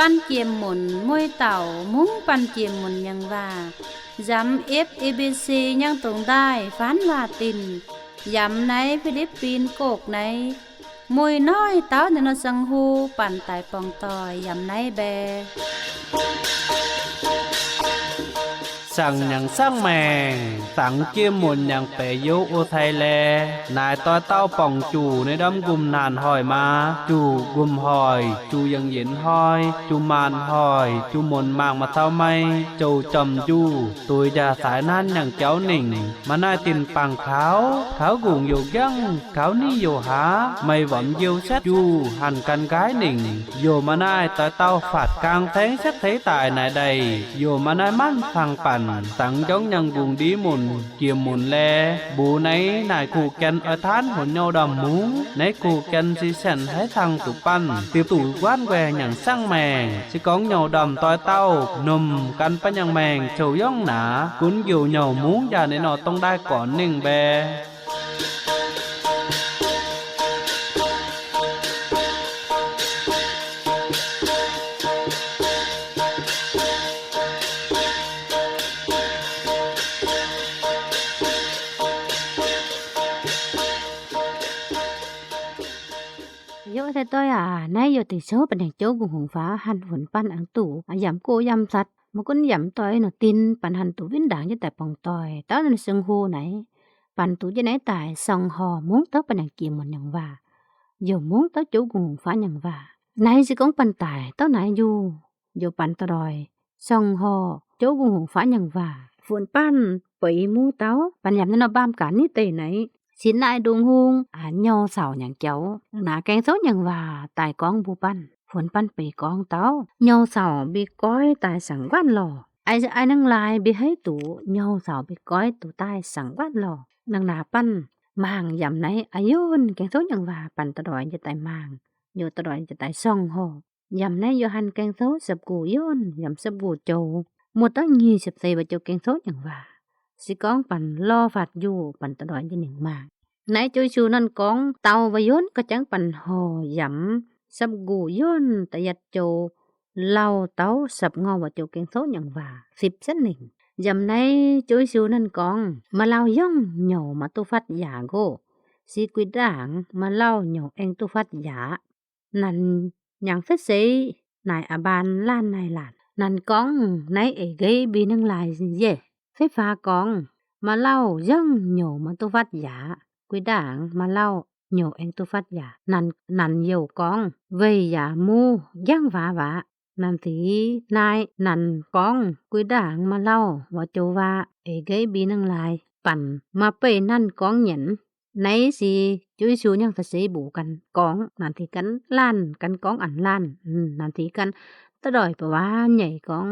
ปั้นเกียมหมุนมวยเต่ามุ้งปั้นเกียมหมุนยังว่าย้ำ FABC ยังตรงได้ฟันว่าตินย้ำในฟิลิปปินส์โกกในมวยน้อยเต้าในนสังหูปั่นตายปองตอยย้ำในแบสั่งอย่างสร้างแมงสังเกียมหมุนอย่างเปยโยโอไทยแลนายต้อยเต้าป่องจู่ในดำกุมนานหอยมาจู่กุมหอยจู่ยังเย็นหอยจู่มานหอยจู่หมนมากมาเท่าไม่เจ้าจอมจู่ตัวยาสายนั้นอย่างเจ้าหนิ่งมาหน้าตินปังเขากุ่งอยู่ยังเขานี่อยู่หาไม่หวังเยียวชัดจู่หันกันกายหนิ่งโยมาหน้าต้อยเต้าฝาดกลางแทงชัดไทตายนายใดโยมาหน้ามั่นฟังปั่นสังจ้องยังกุงดีหมุนเกี่ยมหมุนแลบูในนายคู่แกนอทานหนเยาดำหมูในคู่แกนสิแสนให้ทางตุปั้นติวตู่ว่านแวอย่างสร้างแมงสิก้องเยาดำต้อยเต้านมกันปัญญังแมงเจ้าย่องหนากุนอยู่เยาหมูอย่าในนอต้องได้ก่อนหนึ่งแบโยแต่ต้อยนายโยติโซเป็นอย่างโจกุหงฟ้าหันฝนปั้นอังตู่ยำโกยำสัตว์มกุนยำต้อยนตินปันหันตู่วินด่างอยู่แต่ปองต้อยต้านั้นซึงฮูไหนปันตู่จะไหนตายซองหอมุ้งเต้าเป็นอย่างเกี่ยมหมดอย่างว่าโยมุ้งเต้าโจกุหงฟ้าอย่างว่านายสิก้องปันตายเต้าไหนอยู่โยปันตรอยซองหอโจกุหงฟ้าอย่างว่าฝนปั้นปีมูเต้าปันยำในนบ้ามกันนี่เตไหนสินายดวงฮุงยอเสาอย่างเจ้าหนาแกงโซอย่างว่าตายกองบูปั้นฝนปั้นปีกองเต้ายอเสาบีก้อยตายสังวันหล่อไอ้นังลายบีให้ตู่ยอเสาบีก้อยตู่ตายสังวันหล่อนางนาปั้นมางยำไหนอายุนแกงโซอย่างว่าปั่นตะดอยจะตายมางโยตะดอยจะตายซ่องหอยำไหนโยหันแกงโซสับกูย้อนยำสับกูโจหมดตั้ง24บาทโจแกงโซอย่างว่าสิก้องปั่นรอฝัดอยู่ปั่นตะดอยจะหนึ่งมากนายจุยชูนั่นกองเตาไปย้นก็จังปันหอยำสับกูย้นตะยัดโจเล่าเตาสับงอว่าโจเกงโซอย่างว่า10 เส้นหนึ่งยำในจุยชูนั่นกองมาเล่าย่องเหนียวมาตุฟัดหยาโกสีกุยด่างมาเล่าเหนียวเองตุฟัดหยานั่นอย่างเฟสนายอบานล้านนายหลานนั่นกองนายเอเกยบีนังลายเย่ไฟฟ้ากองมาเล่าย่องเหนียวมาตุฟัดหยากุยด่างมาเล่าเหนียวเองตุฟัดหยานั่นเยี่ยวกองเวยหยามูย่างหวานั่นสีนายนั่นกองกุยด่างมาเล่าว่าโจว่าเอเกยบีนังลายปั่นมาเป้นั่นกองเหย็นไหนสิจุยชูยังภาษีบูกันกองนั่นที่กันล้านกันกองอันล้านนั่นที่กันตะดอยปะว่าใหญ่กอง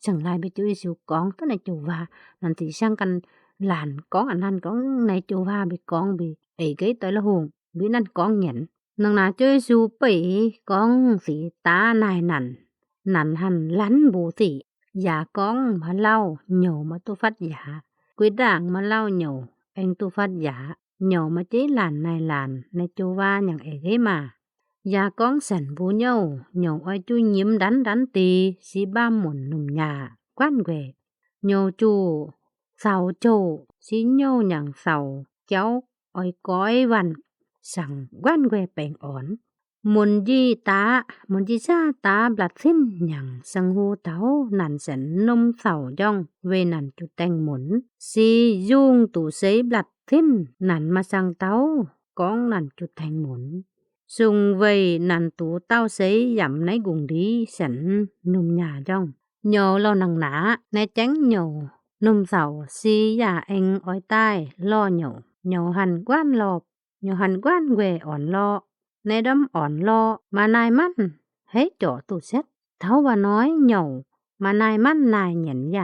สังลายไปจุยชูกองตะในจูว่านั่นที่ช่างกันหลานกองอันนั้นกองในจูว่าbịกองbị ấy cái tới là hùng bịนั่นกองเหย็นนางนาจุยชูไปกองสีตานายนั่นหันลันบูสิยากองมาเล่าเหนียวมาตุฟัดยากุยด่างมาเล่าเหนียวเองตุฟัดยาเหนียวมาจีหลานนายหลานในจูว่าอย่างเอ้ยมายากองสันบูเหนียวอ้อยจุยยิ้มดันตีสีบ้าหมุนหนุ่มยากว้านแหวเหนียวจูเสาโจสีเหนียวอย่างเสาเจ้าอ้อยก้อยวันสั่งว้านแหวแปลงอ่อนมุนจีซาตาบลัดสิ้นอย่างสังหูเต้านั่นสันนมเสาย่องเวนันจุแตงหมุนสียุ่งตู่เสบลัดสิ้นนั่นมาสั่งเต้ากองนั่นจุแตงหมุนซุงเวนันตู่เต้าเสยำในกุงดีสันนุ่มหยาย่องโยเราหนังหนาในแจ้งโยนุ่มเสาสียาเองอ้อยใต้ล่อโยหันกว้านหลบโยหันกว้านแหวอ่อนล่อในดำอ่อนล่อมานายมั่นให้จ่อตู่เซ็ตเท่าว่าน้อยโยมานายมั่นนายเหย็นอ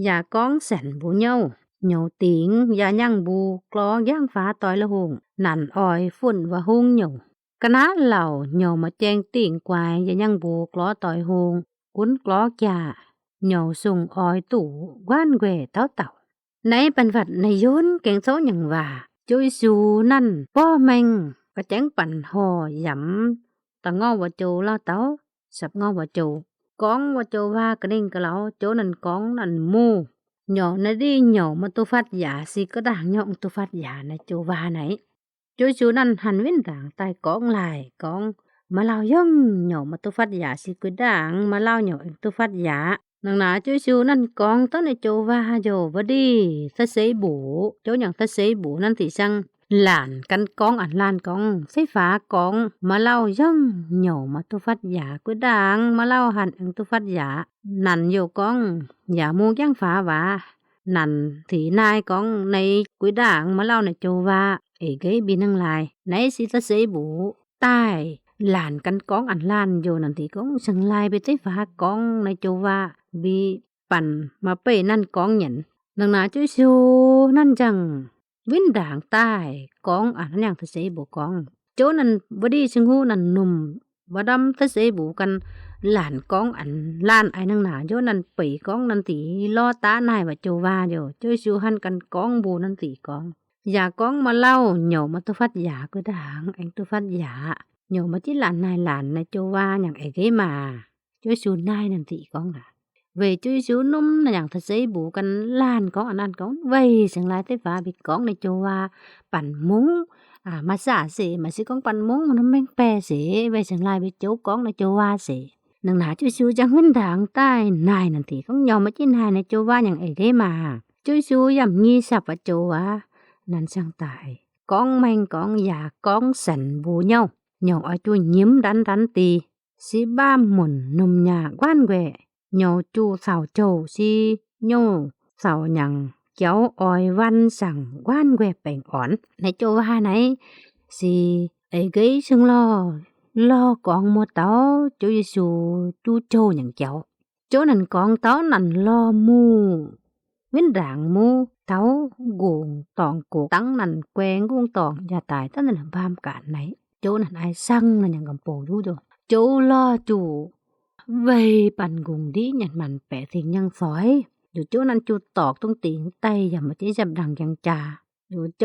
ย่ากองแสนบูโยติงอย่ายั่งบูกลอย่างฟ้าตอยละหงนั่นอ้อยฝุ่นว่าหงโยกะนะเหล่าโยมาแจงติ่งกวายอย่ายั่งบูกลตอยหงกุ้นกลอย่าโยส่งอ้อยตู่ว่านแหวเต่าในปันวัดในย้นแกงโซอย่างว่าจุยสูนั่นป้อแมงกระแจงปั่นหอยำตะงอว่าโจละเต้าสับงอว่าโจ ก้องว่าโจว่ากระดิ่งกะเหลาโจนั่นก้องนั่นหมู่หย่อนะดีหย่อมาตุฟัดยาสิก็ด่างหย่อมตุฟัดยาในโจว่าไหนโจชูนั่นหันเว้นด่างใต้ก้องลายก้องมาเล่าย่องหย่อมาตุฟัดยาสิก็ด่างมาเล่าหย่อตุฟัดยานังนาโจชูนั่นก้องต้นในโจว่าโยบ่ดีทะเสยบูโจอย่างทะเสยบูนั่นที่ซังหลานกันก้องอันลานก้องไฟฟ้าก้องมาเล่าย่องหย่อมาตุฟัดยาก็ด่างมาเล่าหันตุฟัดยานั่นโยก้องอย่ามูย่างฟ้าว่านั่นถีนายก้องในกุยด่างมาเล่าในโจว่าเอเกยบินังลายในสิทะเสยบูใต้หลานกันก้องอันลานโยนั่นที่ก้องสังลายไปไฟฟ้าก้องในโจว่าบีปั่นมาเป้นั่นก้องหยันดังนาจุชูนั่นจังวินด่างใต้ก้องอันนั้นอย่างทะเสยบูก้องโจนั่นบดีชิงหูนั่นหนุ่มบดำทะเสยบูกันหลานก้องอันล้านไอ้นังหนาโยนั่นปีก้องนั่นตีล่อตานายว่าโจว่าโยโจชูหันกันก้องบูนั่นตีก้องอย่าก้องมาเล่าเหนียวมาตุฟัดยาก็ด่างไอ้ตุฟัดยาเหนียวมาที่หลานนายหลานในโจว่าอย่างไอ้เกมาโจชูนายนั่นตีก้องอ่ะเวจุยชูนุ่มอย่างทะเสยบูกันล้านก้องอันนั้นก้องเวสังลายไฟฟ้าบิดก้องในโจว่าปั่นมุ้งมาสาเสมาสิก้องปั่นมุ้งมันแม่งแปรเสเวสังลายไปโจก้องในโจว่าเสนังหนาจุยชูจังเว้นด่างใต้นายนั่นตีก้องยอมมาที่นายในโจว่าอย่างไอ้เกมาจุยชูย่ำงี้สับว่าโจว่านั่นช่างตายก้องแมงก้องยาก้องสันบูเน่าเหนียวเอาจุยยิ้มดันตีสิบ้าหมุนนุ่มยากว่านแหวเหนียวจูเสาโจสิโย่เสาหยังเจ้าออยวันสั่งว่านแหวแป่งอ่อนในโจว่าไหนสิไอ้เกยซึ่งรอก้องมัวเต้าจุยชูจูโจอย่างเจ้าโจนั่นก้องเต้านั่นรอมูเว้นด่างมูเต้ากูงตองกูตั้งนั่นแกวงกูงตองอย่าตายตั้งนั่นพามการไหนโจนั่นไอ้สั่งนั่นอย่างกำโปรู้โจโจรอจูเว้ยปั่นกุงดีหยันมันแปะทิ้งยังสอยอยู่โจนั่นจูตอกตรงตีนไตอย่ามาที่จับดังยังจ่าอยู่โจ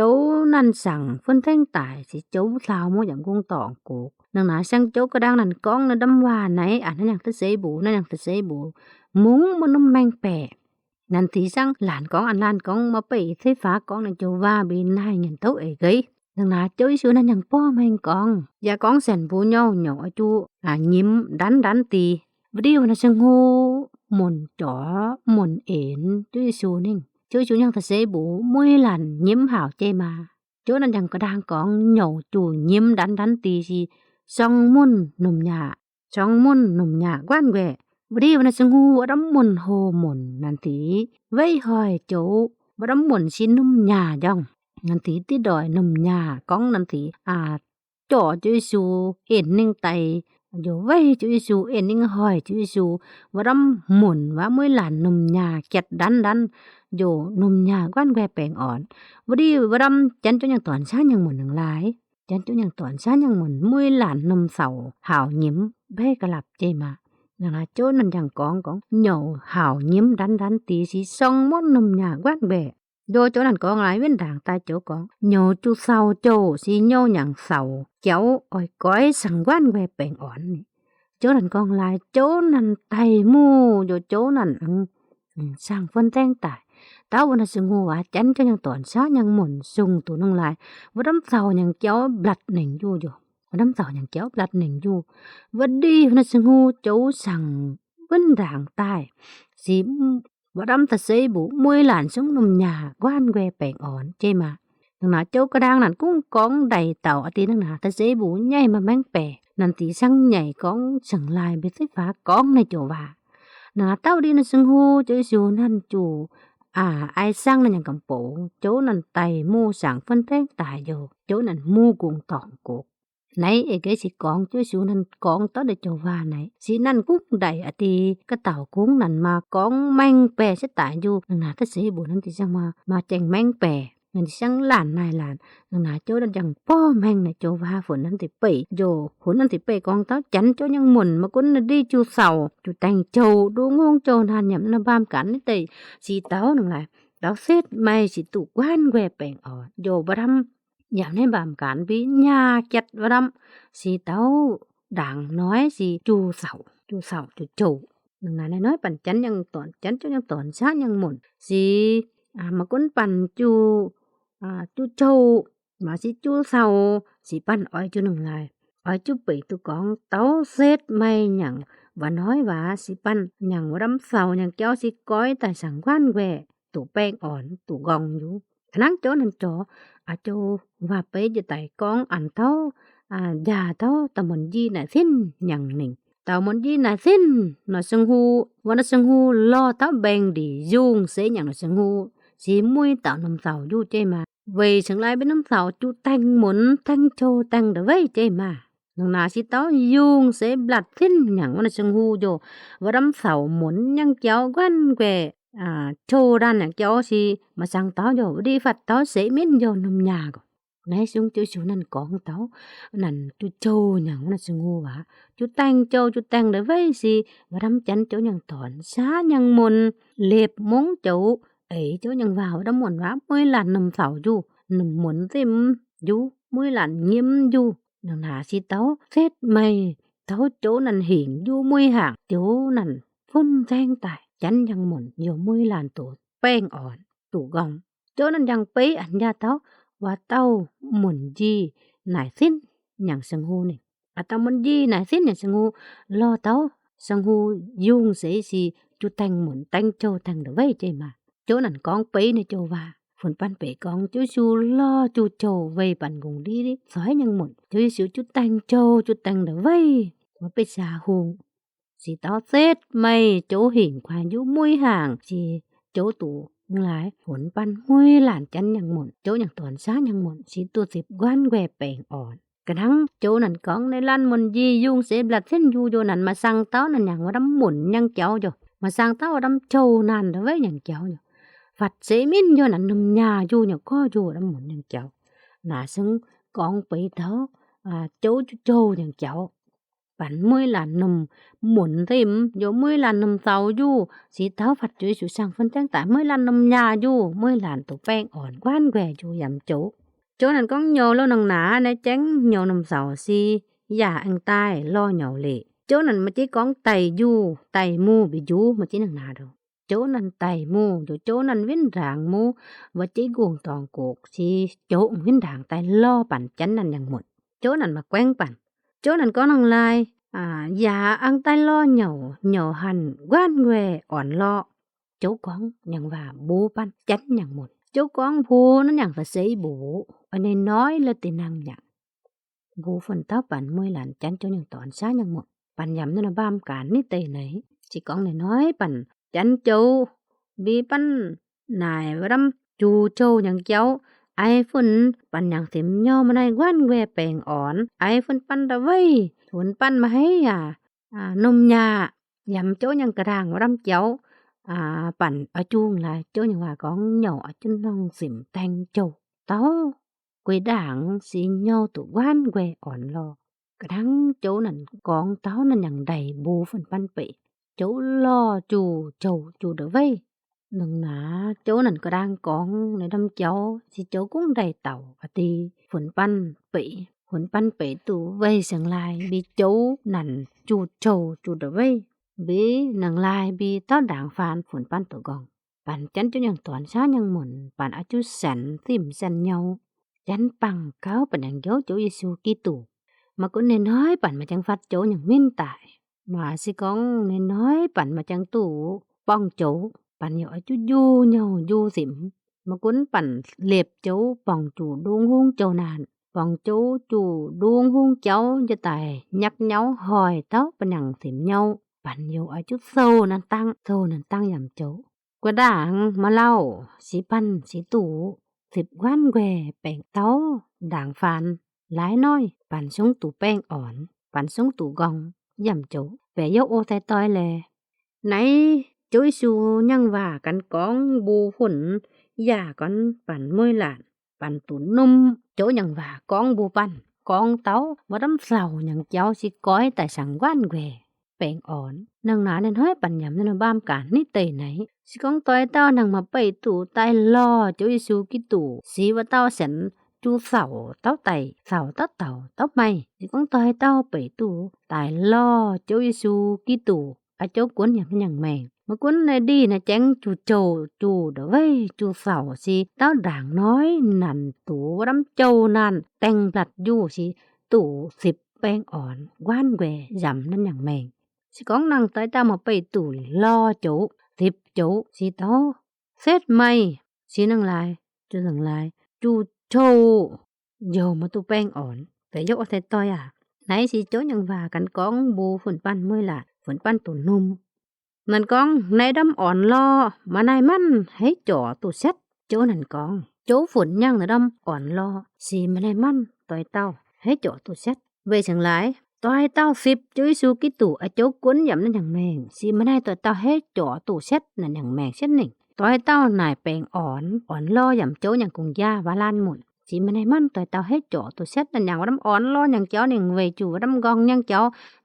นั่นสั่งเพิ่นแท่งตายสิโจสาวมูอย่างกูงตองกูนังหนาสั่งโจก็ดังนั่นก้องนั่นดำว่าไหนอันนั้นอย่างทะเสยบูนั่นอย่างทะเสยบูมุ้งมันน้ำแมงแปะนั่นที่สั่งหลานก้องอันลานก้องมาไปไฟฟ้าก้องในโจว่าบินให้เงินเท่าเอ๋ยนังหนาโจชูนั่นอย่างป้อแมงก้องอย่าก้องแสนบูเน่าเหนียวจูยิ้มดันตีบดีวันสังหูหมุนจ๋อหมุนเอ็นจุยชูนิ่งจุยชูยังทะเสยบูมวยหลันยิ้มหาวเจมาโจนั่นอย่างกระด้างก้องเหนียวจูยิ้มดันตีสิซองมุ่นหนุ่มหยาซองมุ่นหนุ่มหยาก้านแหวบดีวันสังหูรำมุนโฮหมุนนันทีไว้หอยโจรำมุนสินุ่มหยาย่องนันทีที่ดอยนุ่มหยาก้องนันทีจ่อจุยชูเอ็นนิ่งไตอยู่ไว้จุยชูเอ็นนิ่งหอยจุยชูวรำหมุนว่ามื่อหลานนุ่มหยาเก็ดดันอยู่นุ่มหยาก้านแหวแปลงอ่อนบดีวรำจันจุยังตอนช้ายังหมุนหนึ่งหลายจันจุยังตอนช้ายังหมุนมื่อหลานนุ่มเสาหาวยิ้มเบ้กระลับเจมานะคะโจนั่นอย่างก้องเหนียวหาวยิ้มดันตีสิซองมดนุ่มหยาก้านแหวโดโจนั่นก้องหลายเว้นด่างตายโจก้องเหนียวจูเสาโจสิเหนียวอย่างเสาเจ้าอ้อยก้อยสังก้านแหวแปลงอ่อนโจนั่นก้องหลายโจนั่นไตมู่โจนั่นสร้างฝนแตงตายเต้าวันสงหัวจันก็ยังตอนช้ายังหมุนซุงตัวน้องลายวันน้ำเสายังเจ้าบลัดหนึ่งอยู่วันน้ำเสายังเจ้าบลัดหนึ่งอยู่วันดีวันสงหัวโจสั่งวันด่างตายสิวันน้ำตะเสยบุมวยหลานสงนมหยาก้านแหวแปลงอ่อนเจมานังหนาโจกระด้างนั่นกุ้งก้องใดเต่าอตีนังหนาตะเสยบุใหญ่มาแมงแปะนันตีสั่งใหญ่ก้องสั่งลายไปไฟฟ้าก้องในโจว่านาเต้าดีนั่นสงหัวโจชูนั่นจูไอ้สั่งนั่นอย่างกำโปโจนั่นไตมูสั่งฟันแท่งตายอยู่โจนั่นมูกุงตองกุกไหนเอกสิกองโจชูนั่นกองต้อได้โจว่าไหนสินั่นกุ้งใดอตีกระเต่ากุ้งนั่นมากองแมงแปะสิตายอยู่นังนาทะเสยบุนั่นที่จังมาแจงแมงแปะนั่นที่จังหลานนายหลานนังนาโจนั่นยังป้อแมงในโจว่าฝนนั่นที่เปยโจฝนนั่นที่เปยกองเต้าจันโจยังหมุนมากุ้นดีจูเสาจูแตงโจดูงงโจนานยำนบามกันนี่เตยสีเต้านังไรเต้าเสร็จไม่สิตุกว่านแหวแปลงอ่อนโยบรำอย่างในบามการวิญญาเจ็ดบรำสีเต้าด่างน้อยสีจูเสาจูโจ นังนาน้อยๆปั่นจันยังตอนจันเจ้ายังตอนช้ายังหมุนสิมาก้นปั่นจูจูโจมาสิจูเศร้าสิปั่นอ้อยจูหนึ่งลายอ้อยจูปีตุกองเต้าเซตไม่หยังว่าน้อยว่าสิปั่นหยังรำเศร้าหยังเจ้าสิก้อยแต่สังวันแหวตู่แป้งอ่อนตู่กองอยู่นังโจนั่นโจโจว่าไปจะไต่กองอันเท่ายาเท่าตะมนยีน่ะสิ้นหยังหนึ่งตะมนยีน่ะสิ้นน่ะสังหูวันสังหูรอเท่าแบงดียุ่งเสหยังน่ะสังหูสีมุ้ยtạo nằm sầu du chơi mà về chẳng lại bên nằm sầu chu tanh muốn tanh châu tanh để vây chơi mà nông nào chỉ tao dùng sẽ lật thiên nhằng nó sưng hu vô và nằm sầu muốn nhang cháu quan về châu đan nhang cháu gì mà sang tao vô đi phật tao sẽ miễn vô nằm nhà rồi nãy xuống chú nên con tao nằm chú châu nhằng nó sưng hu và chú tanh châu chú tanh để vây gì và nằm chánh chỗ nhang thọn xá nhang môn liệp muốn chỗ ấy chỗ nhang vào đó muốn vá mới là nằm sầu du nằm muốn thêm du mới là nghiêm du nằm hạ si tấu xét mày tấu chỗ nằm hiển du mới hàng chỗ nằm phân danh tại chánh nhang muốn nhiều mới là tổ bèn ổn tổ gồng chỗ nằm nhang pế ảnh gia tấu và tao muốn gì nải xin nhang sưng hu này tao muốn gì nải xin nhang sưng hu lo tấu sưng hu dùng sẽ gì chú tanh muốn tanh châu tanh được vậy chơi mà chỗ nằm con pế này châu và phun pan pế con chú su lo chú châu về bàn cùng đi sói nhang muốn chú su chú tanh châu chú tanh được vậy mà pế xa hùng chỉ tao xét mày chỗ hiển khoan chú mũi hàng chỉ chỗ tủ lại phun pan mũi làn chăn nhang muốn chỗ nhang toàn xá nhang muốn chỉ tu dịp quan quẹ bèn ổn cái thằng chỗ nằm con này lan muốn gì dùng sẽ lật xin du vô nằm mà sang tao nằm nhang mà đâm muốn nhang cháu rồi mà sang tao đâm châu nàn đó với nhang cháu rồi vặt sẽ miên vô nằm nằm nhà du nhang có du đâm muốn nhang cháu nà xưng con bị tháo chỗ châu nhang cháu bản mới là nằm muốn thêm vô mới là nằm tàu du chỉ tháo vặt chuối chủ sang phân trang tại mới là nằm nhà du mới là tụ bèn ổn quan quẻ du dầm chỗ này con nhiều lo nằng nã để tránh nhiều nằm sầu si già ăn tai lo nhậu lệ chỗ này mà chỉ con tày du tày mu bị du mà chỉ nằng nã đâu chỗ này tày mu chỗ này vinh rạng mu và chỉ guồng toàn cuộc si chỗ vinh rạng tày lo bản chánh này nhằng một chỗ này mà quen bản chỗ này có nằng lai già ăn tay lo nhậu hành quan quẻ ổn lo chỗ con nhằng và bố ban chánh nhằng một chỗ con bố nó nhằng phải xây bố ở nên nói là tiền năng nhằng bố phần tóc bản mới làm chánh chỗ nhằng toàn xá nhằng một bản nhắm nó là bam cản ní tề này chỉ con này nói bản chánh châu bị bản này và đâm chu châu nhằng cháu ai phân bản nhằng thêm nhau mà này quan quẻ bèn ổn ai phân pan đã vây thuần pan mà hay nôm nhà nhắm chỗ nhằng cà ràng và đâm cháu bản ở chuông là chỗ nhà hòa con nhỏ chân lòng xỉm tanh châu táo quê đảng xì nhau tụ quan quê ổn lo cái thằng chỗ nằm con táo nó nhằng đầy bù phần pan bể chỗ lo chù châu chù đỡ vây nâng ná chỗ nằm có đang con này đâm cháu thì chỗ cũng đầy tàu thì phần pan bể tụ vây sang lại bị chỗ nằm chù châu chù đỡ vây bí nang lai bi tao đảng phàn phun pan tổ gong pan chắn cho nhang toàn xá nhang muộn pan ở chú sẵn tìm sẵn nhau chắn bằng cáo pan nhang dấu chỗ Giêsu Kitô mà cũng nên nói pan mà chẳng phát chỗ nhang minh tại mà si con nên nói pan mà chẳng tủ bong chỗ pan nhỏ chú du nhau du xỉm mà cũng pan liệp chỗ bong chủ đuông hung châu nàn bong chỗ chủ đuông hung cháu cho tài nhắc nhau hỏi tao pan nhang xỉm nhau bản nhiều ở chút sâu nàn tăng giảm chấu quả đảng mà lau xí pan xí tủ thịt quan què bèn táo đảng phàn lái nói bản sống tủ bèn ổn bản sống tủ gong giảm chấu vẻ dấu ô tay toi lè nãy chối su nhăng và cắn con bù phun già con bản môi lạn bản tủ nôm chỗ nhăng và con bù pan con táo và đấm sầu nhăng cháu xí cói tại sáng quan què bèn ổn nang ná nên hỏi bản nhắm nên bam cản ní tề này si con toi tao nang mà bày tủ tai lo chỗ Giêsu Kitô si và tao sẵn chu sầu tao tàu tao mày si con toi tao bày tủ tai lo chỗ Giêsu Kitô อาโจกวนหยังแม่งมากวนในดีนะแจ้งจูโจจูเดเว้ยจูเสาสิเต้าด่างน้อยนั่นตู่รำโจนั่นแต่งปลัดอยู่สิตู่10แป้งอ่อนว่านแหวยำนั่นหยังแม่งสิก้องนางต้อยตามาไปตู่รอโจ10โจสิเต้าเสร็จไหมสินังลายจูนังลายจูโจโยมาตู่แป้งอ่อนแต่ยกเอาแต่ต้อยไหนสิโจยังว่ากันก้องบูฝนปั้นมื้อล่ะฝนปั้นตู่นุ่มนั่นกองในดำอ่อนรอมานายมันให้จ่อตู่เซ็ตโจนั่นกองโจฝนยังนะดำอ่อนรอสิมานายมันต้อยเต้าให้จ่อตู่เซ็ตเวจังหลายต้อยเต้า10จุ้ยสูกิตู่อะโจกวนยำนั่นหยังแมงสิมานายต้อยเต้าให้จ่อตู่เซ็ตนั่นหยังแมงเช่นหนึ่งต้อยเต้านายแปลงอ่อนรอยำโจหยังกุงย่าวาลานหมุนสิมานายมันต้อยเต้าให้จ่อตู่เซ็ตนั่นหยังว่าดำอ่อนรอหยังเจ้าหนึ่งเวจู่ว่าดำกองหยังเจ้า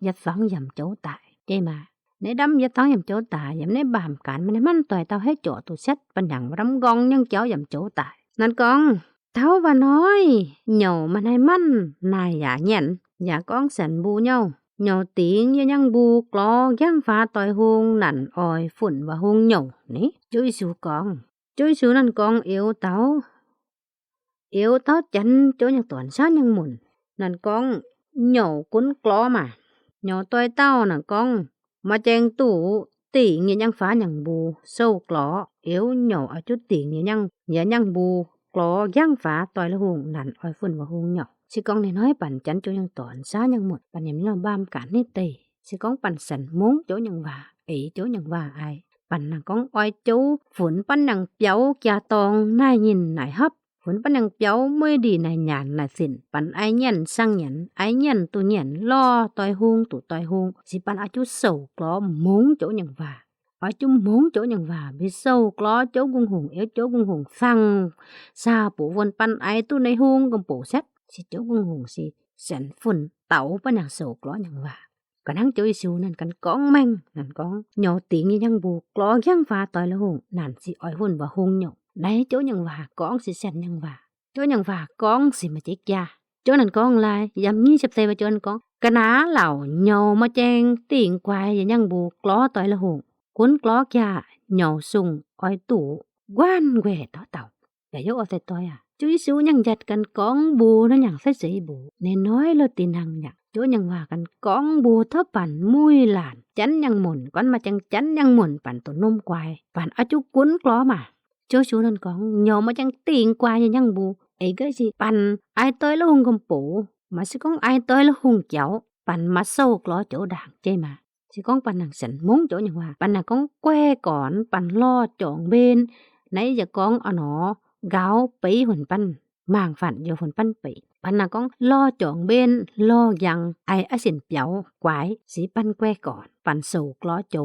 ยัดฟังยำโจตายใจมาในดำยัดท้องยำโจตายยำในบามการมันต่อยเต้าให้โจตัวเซ็ตปัญญังรำกองยังเจ้ายำโจตายนั่นกองเท่าว่าน้อยเหนียวมันให้มันนายอย่าเหยียนอย่ากองสันบูเหนียวตีงยังบูกลอย่างฟ้าต่อยหงนั่นอ่อยฝุ่นว่าหงเหนียวนี่จุ้ยสูกองจุ้ยสูนั่นกองเอวเต้าจันโจยังตอนช้ายังหมุนนั่นกองเหนียวกุ้นกลอมาเหนียวต่อยเต้านั่นกองมาแจงตู่ตีเงี้ยยังฟ้าอย่างบูโซ่กลอเอวเหนียวอาจุตีเงี้ยยังบูกลอย่างฟ้าต่อยละหงนั่นอ้อยฝุ่นว่าหงเหนียวสิกองน้อยปั่นจันโจยังตอนซ้ายังหมดปั่นยังเราบ้ามการนี่เตสิกองปั่นสันมุ้งโจยังว่าโจยังว่าไอปั่นนางกองอ้อยโจฝนปั่นนางเปียวแก่ตองนายยินนายฮับฝนปันยังเปียวเมื่อดีนายหยานนายสินปันไอเงียนสั่งหยันไอเงียนตุเงียนล่อต่อยหงตู่ต่อยหงสิปันอาจุเศร้ากลอมุงโจยังว่าอาจุมุงโจยังว่าบิเศร้ากลอโจกุงหงเอวโจกุงหงสั่งซาปูวนปันไอตุในหงกำปูเซ็ตสิโจกุงหงสิแสนฝุ่นเต่าปันยังเศร้ากลอยังว่ากันทั้งโจยสูนั่นกันก้องแม่งนั่นก้องเหนียวตีงยังบูกลอย่างฟ้าต่อยละหงนั่นสิอ้อยหุ่นว่าหงเหนียวในโจยังว่าก้องสิแสนยังว่าโจยังว่าก้องสิมาจิกยาโจนั่นก้องลายยำยี่10เซว่าโจนั่นก้องกะนาเหล่าเหนียวมาแจงติ่งควายยังบูกลอต่อยละหงกุ้นกลอกยาเหนียวซุงอ้อยตู่ว่านแหวเต่าแต่ยกเอาแต่ต้อยจุ้ยสูยังยัดกันก้องบูนั่นอย่างใส่บูแน่น้อยเลยตีนังอย่างโจยังว่ากันก้องบูเท่าปั่นมุ้ยหลานจันยังหมุนก้อนมาจันยังหมุนปั่นตัวนมควายปั่นอาจุกุ้นกลอมาโจชูนั่นกองเหนียวมาจังติ่งควายยังบูก็สิปั่นไอต้อยละหงกำปูมาสิก้องไอต้อยละหงเจ้าปั่นมาโซกลอโจด่างใจมาสิก้องปั่นหนังสันมุ้งโจยังว่าปั่นหนังก้องแก้ก่อนปั่นล่อจ่องเบนไหนจะก้องหนอกาวปีหุ่นปั้นมางฝันอยู่หุ่นปั้นปีปั่นหนังก้องล่อจ่องเบนล่อยังไออสินเปียวกวายสีปั่นแก้ก่อนปั่นโซกลอโจ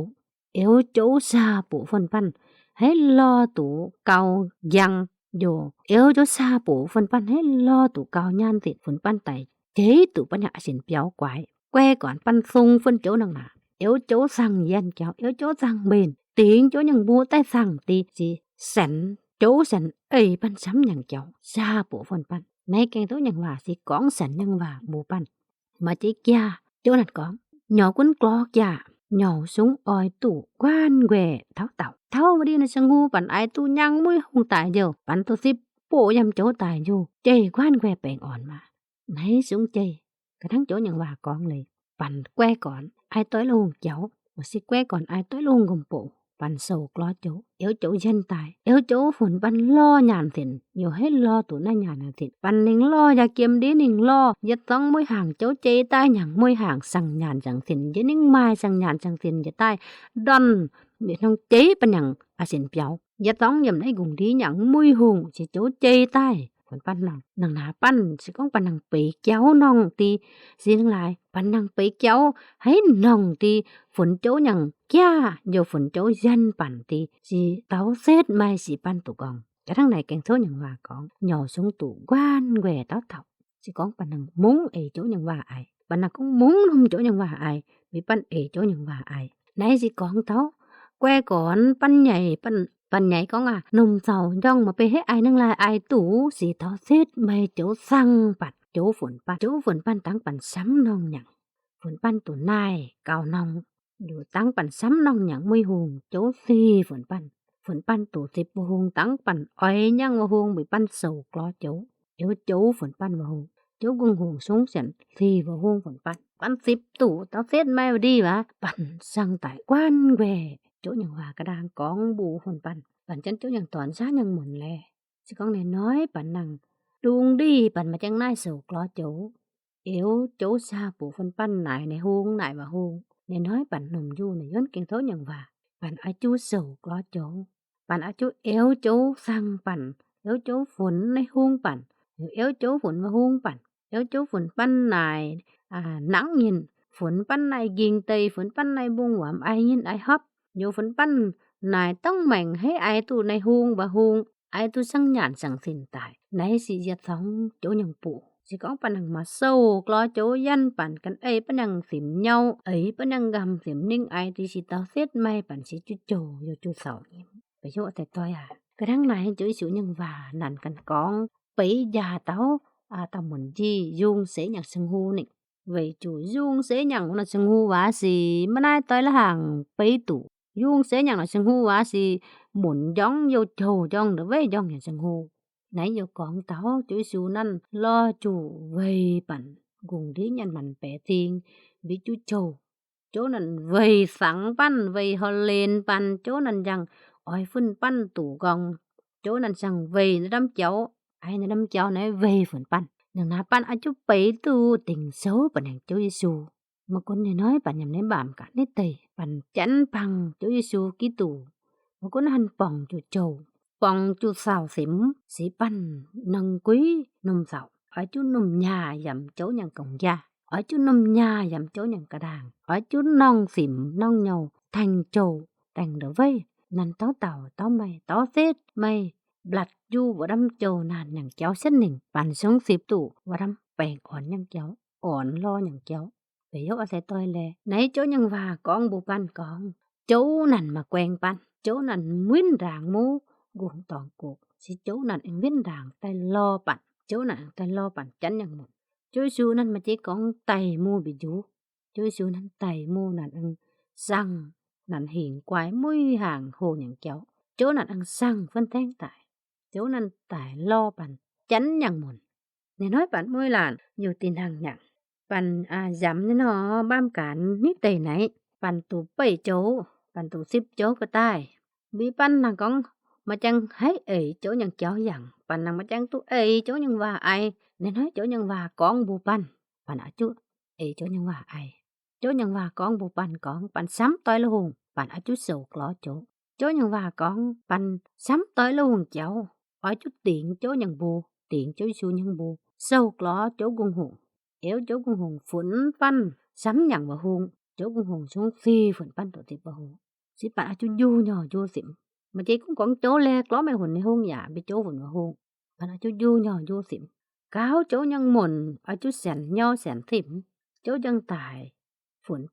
เอวโจซาปูฝนปั้นให้ลอตู่เกายังโยเอวโจซาปูฝนปั้นให้ลอตู่เกาย่านติดฝนปั้นไตเจ๊ตู่ปัญญาสินเปียวกวายแก้ก่อนปั้นซุงฝนโจนังหนาเอวโจสั่งเย็นเจ้าเอวโจสั่งเบนติงโจยังบูใต้สั่งตีสิแสนโจแสนปั้นซ้ำอย่างเจ้าซาปูฝนปั้นในแกงตัวยังว่าสิก้องแสนยังว่าบูปั้นมาจิกยาโจนั่นก้องหยอกุ้นกลอกยาเหนียวสูงอ้อยตู่กว้านแหวเท่าเต่าเท่าวันนี้นะชงูปั่นไอตู่ยังมุ้ยหงตายเดียวปั่นตัวสิโปยำโจตายอยู่เจกว้านแหวแปลงอ่อนมาไหนสูงเจกระทั่งโจยังว่ากองเลยปั่นแกว้ก่อนไอต้อยลงเจ้ามาสิแกว้ก่อนไอต้อยลงกำปูปั่นโศกล้อโจเอวโจยันตายเอวโจฝนปั่นล่อหยานสินอยู่ให้ล่อตู่หน้าหยานสินปั่นหนึ่งล่ออย่าเกียมดีหนึ่งล่อยัดต้องมวยห่างโจเจใต้หยังมวยห่างสั่งหยานจังสินยัดนิ่งไม้สั่งหยานจังสินจะใต้ดอนเดี๋ยวน้องเจปันหยังอาสินเปียวยัดต้องยำในกลุ่มดีหยังมวยหงสิโจเจใต้ฝนปั่นนังหนาปั่นสิก้องปั่นนังปีเจ้าน้องตีสิทั้งหลายปั่นนังปีเจ้าให้น้องตีฝนโจหยังแก่อยู่ฝนโจยันปั่นตีสิเต้าเซตไม่สิปั่นตุกองกระทั่งไหนแกงโซยังว่ากองหย่อสงตู่กว้านแหวเต้าเต่าสิก้องปั่นนังมุ้งโจยังว่าไอปั่นนังก้องมุ้งนมโจยังว่าไอมีปั่นโจยังว่าไอไหนสิก้องเต้าแกว้ก่อนปั่นใหญ่ปั่นใหญ่ก้องนมเสาย่องมาไปให้ไอนั่งลายไอตู่สีเท้าเซตไม่โจสั่งปัดโจฝนปั่นตั้งปั่นซ้ำน้องหยังฝนปั่นตัวนายเก่าน้อง ดูตั้งปั่นซ้ำน้องหยังมุยหงโจซี่ฝนปั้นตู่10บ่หงตั้งปั่นอ้อยยังบ่หงไปปั้นโศกล้อโจโจฝนปั้นบ่หงโจกุงหงสงเสียน4บ่หงฝนปั้น10ตู่ตาเซ็ดไม่ดีวะปั่นสั่งตายกว้านแหวโจยังว่ากระดางกองบูฝนปั้นจันโจยังตอนซ่ายังหมุนแลสิกองน้อยปั่นนั่งดุงดีปั่นมาจังนายโศกล้อโจโจซาปู่ฝนปั้นนายในหงนายบ่หงน้อยปั่นหนุ่มอยู่ในย้อนเก่งโทยังว่าปั่นอาจูโศกล้อโจปั่นอาจูโจสั่งปั่นโจฝนในหงปั่นโจฝนบ่หงปั่นโจฝนปั้นนายnắng nhìn phun pan này giềng tây phun pan này buông hoạm ai nhìn ai hấp dù phun pan này tông mảnh hay ai tu này huông và huông ai tu sang nhàn sang xin tại này si giật sống chỗ nhằng phụ chỉ có pan hàng mà sâu lo chỗ dân pan căn ấy pan hàng phím nhau ấy pan hàng gầm phím ninh ai thì chỉ tao xét may pan chỉ chú trồ vô chú sầu phải chỗ tại tôi cái tháng này chỗ chủ nhân và nàn căn con bấy già tao tao muốn gì dung sẽ nhạc sưng hu nị vậy chủ dung sẽ nhạc là sưng hu quá gì mà nay tới là hàng bấy tủ dung sẽ nhạc là sưng hu quá gì muốn giống vô trầu trong được với trong nhà sưng hu nãy giờ con tao chủ chủ năn lo chủ về bản cùng đi nhân mình bẻ tiền vì chú trầu chỗ năn về sẵn pan về họ lên pan chỗ năn rằng oi phun pan tủ gong chỗ năn rằng về nó đâm cháu ai nó đâm cháu này về phun pan nang na pan a chu pe tu tình xấu bản hàng Chúa Giêsu mà con này nói bản nhầm đến bảm cả nết tây bản chắn bằng Chúa Giêsu Kitô mà con hành bỏng chu trầu bỏng chu xào xỉm sĩ pan nâng quý nôm sạo ở chú nôm nhà dầm chỗ nhang cổng gia ở chú nôm nhà dầm chỗ nhang cả đàng ở chú nong xỉm nong nhau thành trầu thành đỡ vây năn táo tàu táo mày táo tết mày bạch du và đâm trầu nàn nhằng cháu xét nỉnh bàn sống xịp tủ và đâm bèn ổn nhằng cháu ổn lo nhằng cháu về yếu ở xe tôi lè nấy chỗ nhằng và con bù pan con chỗ nàn mà quen pan chỗ nàn nguyên ràng mũ guồng toàn cuộc si chỗ nàn nguyên ràng tay lo pan chỗ nàn tay lo pan chắn nhằng một chỗ su nàn mà chỉ con tay mua bị chú chỗ su nàn tay mua nàn ăn răng nàn hiền quái mũi hàng hồ nhằng cháu chỗ nàn ăn răng phân tán tại chỗ nàn tại lo pan chắn nhằng một nên nói bạn môi làn nhiều tiền hàng nhặng bạn dám nên nó bám cản nít tề này bạn tụ 7 chỗ bạn tụ 10 chỗ cái tai bị pan là con mà chẳng thấy ấy chỗ nhằng cháu rằng bạn nào mà chẳng tụ ấy chỗ nhằng và ai nên nói chỗ nhằng và con bù pan bạn ở chú ấy chỗ nhằng và ai chỗ nhằng và con bù pan con bạn sắm tới là hùng bạn ở chú sầu ló chỗ nhằng và con bạn sắm tới là hùng cháu ở chút tiện chỗ nhằng bù tiện chỗ su nhằng bù sâu ló chỗ cung hùng éo chỗ cung hùng phun pan sắm nhằng và hùng chỗ cung hùng xuống phi phun pan tổ tiệp và hùng sĩ bạn ở chú du nhỏ du xỉm mà chỉ cũng còn chỗ le ló mày hùng này hùng nhà bị chỗ phun và hùng bạn ở chú du nhỏ du xỉm cáo chỗ nhằng mồn ở chú sèn nho sèn thỉm chỗ dân tài phun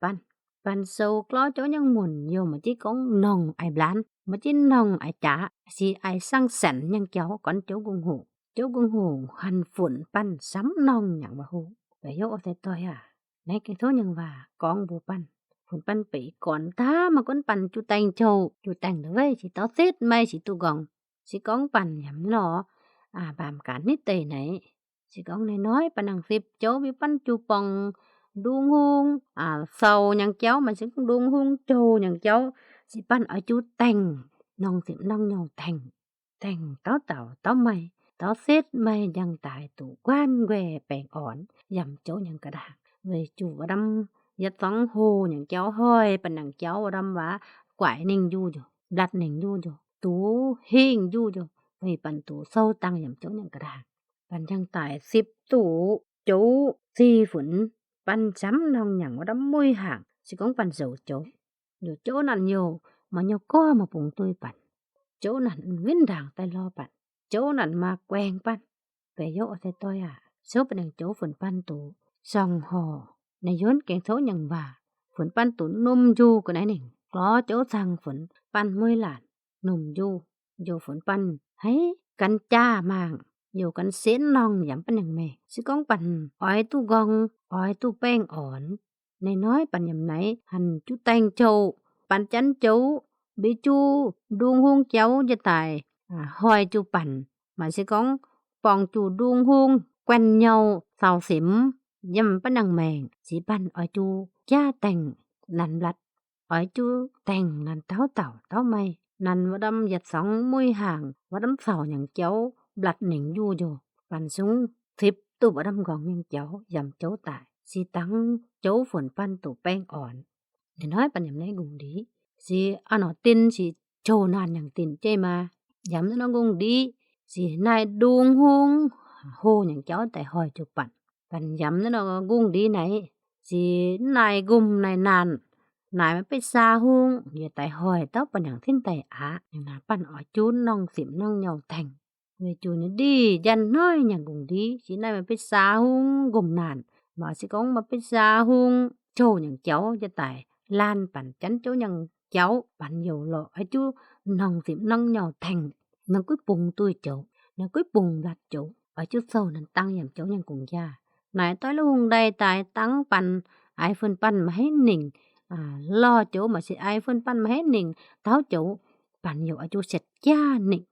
pan sâu ló chỗ nhằng mồn nhiều mà chỉ còn nòng ai blán mà chỉ nòng ai trả si ai sang sèn nhằng cháu còn chỗ cung hùng hành phun pan sắm nòng nhằng và hùng vậy yếu ở tôi này cái số nhân và con bù pan phun pan bị còn ta mà con pan chú tành đối với chỉ tao tết may chỉ tu gòn chỉ con pan nhắm nó bàm cả nít tề này chỉ con này nói pan hàng 10 chỗ bị pan chú pong đuông hung sầu nhằng cháu mà chỉ con đuông hung trồ nhằng cháu chỉ pan ở chú tành nòng xịm nòng nhau thành tao mày tao xếp mày nhằng tại tủ quan què bèn ổn dầm chỗ nhằng cả đàng về chủ và đâm giật sóng hồ nhằng cháu hơi pan nhằng cháu và đâm và quải ninh du rồi đặt ninh du rồi tú hiền du rồi về pan tủ sâu tăng dầm chỗ nhằng cả đàng pan nhằng tại xếp tủ chỗ si phun pan sắm nòng nhằng và đâm môi hàng chỉ có pan dầu chỗ nàn nhiều mà nhiều co mà bụng tôi pan chỗ nàn nguyên đàng tay lo pan chỗ nàn mà quen pan về yếu ở đây tôi số bên chỗ phun pan tủ song hồ này vốn kẹn số nhằng và phun pan tủ nôm du cái này có chỗ sang phun pan môi làn nôm du phun pan thấy cắn cha màng dù cắn xén non giảm pan nhằng mè sẽ có pan ỏi tu gong ỏi tu beng ổn น้อยๆปันยำไหนหันจุแตงโจปันจันโจบิจูดุงฮงเจ้าจะตายหอยจูปันหมายสิกองปองจูดุงฮงแกวนเหยาเสาสิมยำปะนังแมงสีปันอ้อยจูจ้าแต่งนันบลัดอ้อยจูแต่งนันเต้าไม่นันวดำหยัดสองมุยห่างวดำเสาอย่างเจ้าบลัดหนิงอยู่อยู่ปันสูง10ตู้วดำกองอย่างเจ้ายำโจตายสีตังโจฝนปันตู่แป้งอ่อนน้อยปันยำในกุงดีสีอันอตินสีโจนานอย่างตินเจมายำน้องกุงดีสีนายดุงฮงโหอย่างเจ้าแต่หอยจูปันยำน้องกุงดีไหนสีนายกุมนายนานนายมันไปซาฮุงอย่าแต่หอยเต้าปันอย่างทิ้นแต่อย่างนั้นปันอ๋อจูนน้องสิมน้องเหยาแทงเวจูนี่ดียันน้อยอย่างกุงดีสีนายมันไปซาฮุงกุมนานมาสิกองมาไปซาฮุงโจอย่างเจ้าจะตายลานปันจันโจอย่างเจ้าปันอยู่lộ ai chú nong xỉm nong nhỏ thành nó cuối bùng tôi chỗ nó cuối bùng lạt chỗ ở chú sâu nên tăng nhầm chỗ nhân cùng gia nãy tới lúc hùng đây tại tăng pan ai phân pan mà hết nỉnh lo chỗ mà sẽ ai phân pan mà hết nỉnh tháo chỗ pan nhiều ở chú sệt gia nỉnh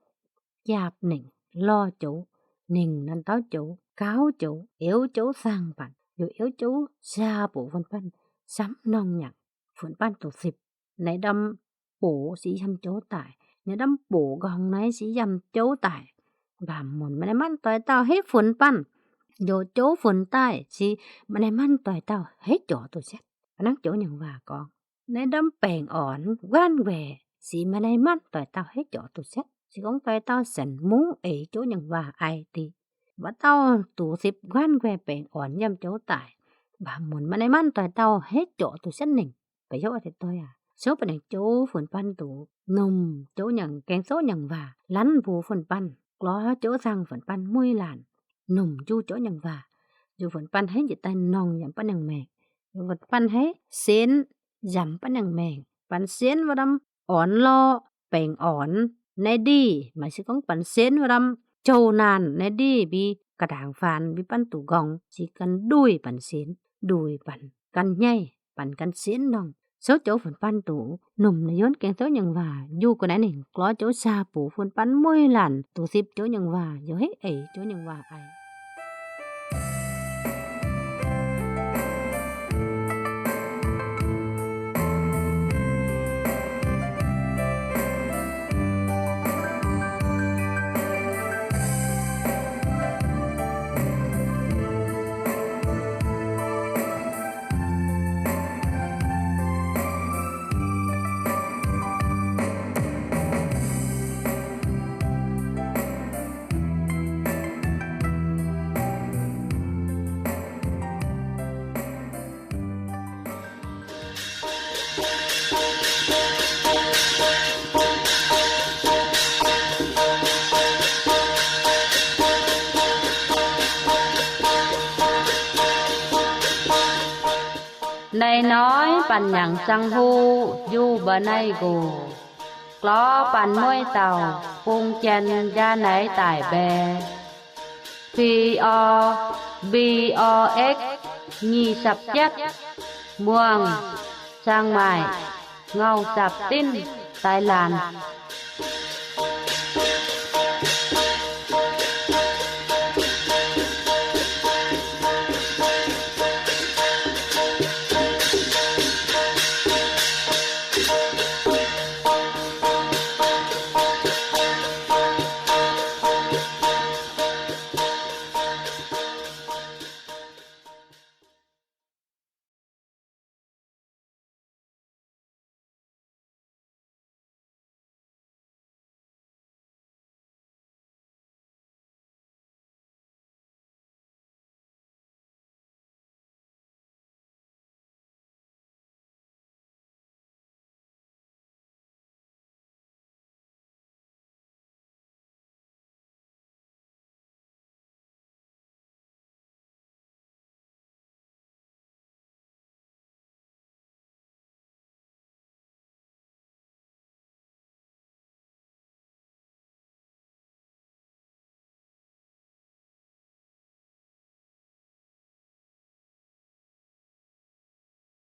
giáp nỉnh lo chỗ nỉnh nên tháo chỗ cáo chỗ yếu chỗ sang pan rồi yếu chỗ xa bộ phân pan sắm nong nhặt phân pan tổ xịp nãy đâm bổ sĩ dâm chỗ tại nãy đâm bổ gòn nãy sĩ dâm chỗ tại và muốn mà này man tỏi tao hết phun pan rồi chỗ phun tai sĩ mà này man tỏi tao hết chỗ tôi xét nắng chỗ nhận và con nãy đâm bèn ỏn quan về sĩ mà này man tỏi tao hết chỗ tôi xét sĩ con tỏi tao sẵn muốn ấy chỗ nhận và ai thì và tao tụ xịp quan về bèn ỏn dâm chỗ tại và muốn mà này man tỏi tao hết chỗ tôi xét nỉnh phải dấu thì tôi số bên này chỗ phun pan tụ nồng chỗ nhận kén số nhận và lắn vụ phun pan có chỗ sang phun pan mui làn nồng chu chỗ nhận và dù phun pan hết gì tay nòng giảm pan nhận mèn dù phun pan hết xén giảm pan nhận mèn pan xén vào đâm ỏn lo bèn ỏn nay đi mà sẽ có pan xén vào đâm châu nàn nay đi bị cả đảng phàn bị pan tụ gòng chỉ cần đuôi pan xén đuôi pan cần nhây pan cần xén nòng số chỗ phun pan tụ nùm là vốn kén số nhận và du của nãy này có chỗ xa phủ phun pan môi làn tụ xịp chỗ nhận và giờ hết ấy chỗ nhận và ai Này nói bàn nhàng sang hu du bờ nay gù Có bàn môi tàu phung chân ra nấy tải bè P-O-B-O-X Nhi sập chất Muông Sang mải Ngâu sập tin Tài làn